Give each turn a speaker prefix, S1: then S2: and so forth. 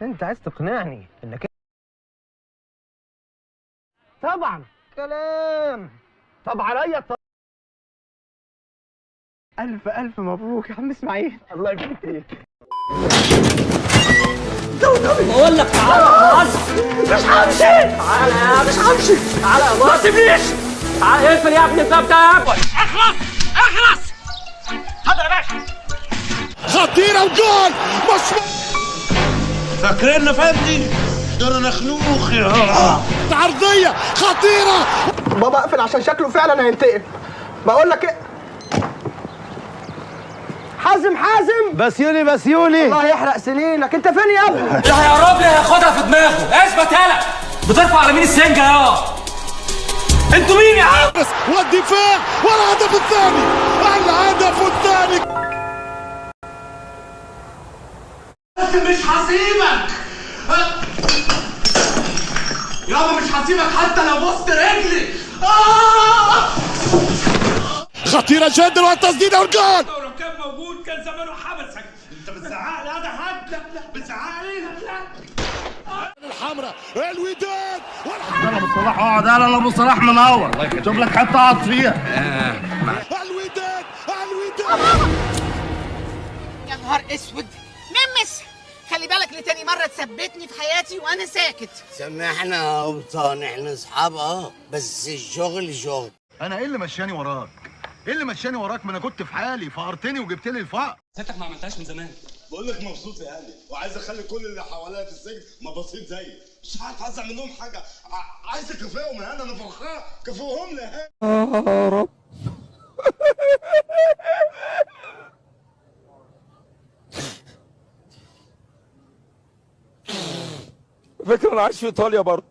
S1: انت عايز تقنعني انك طبعا كلام. طب عليا الف الف مبروك يا عم اسماعيل، الله يبارك فيك.
S2: بقول لك تعالى مش همشي. تعالى مش همشي. تعالى ما تسيبنيش. تعالى اقفل يا ابني الباب ده يا ابني. اخلص اتفضل يا باشا.
S3: خطيرة وجول مش
S4: فاكريننا فندي؟ دول نخنوخ يا
S3: عرضية خطيرة.
S1: بابا اقفل عشان شكله فعلا هينتقم. بقول لك ايه، حازم بسيوني الله يحرق سنينك، انت فين يا ابني؟
S2: اللي هيقرب لي هياخدها في دماغه. اثبت يالا. بترفع على مين السنجه يا انتوا مين يا عم؟
S3: والدفاع والهدف الثاني. الهدف الثاني.
S4: مش هسيبك يابا، مش هسيبك حتى لو بوست رجلي.
S3: خطيرة جدا والتسديدة والجول.
S4: لو كان موجود كان زمانه حبسك. انت بتزعق لي هذا حد؟ لا بتزعق لي. لا
S3: الحمراء الوداد
S4: يلا ابو صلاح اقعد. يلا ابو صلاح منور. شوف لك حته اقعد فيها.
S3: الوداد
S5: يا نهار اسود. ممس خلي بالك لتاني مرة تثبتني في حياتي وانا ساكت.
S6: سامحنا يا قبطان، احنا اصحاب بس الشغل شغل.
S7: انا ايه اللي مشاني وراك؟ ايه اللي مشاني وراك؟ ما انا كنت في حالي، فقرتني وجبت لي الفقر.
S2: ستك ما عملتهاش من زمان.
S8: بقول لك مبسوط يا علي، وعايز اخلي كل اللي حواليا في السجن مبسوط زيي. مش عارف ازعل منهم حاجه. عايز اكافئهم يا انا فرحان. كافئهم لي يا رب.
S3: فكرة انا عايش في ايطاليا برضه.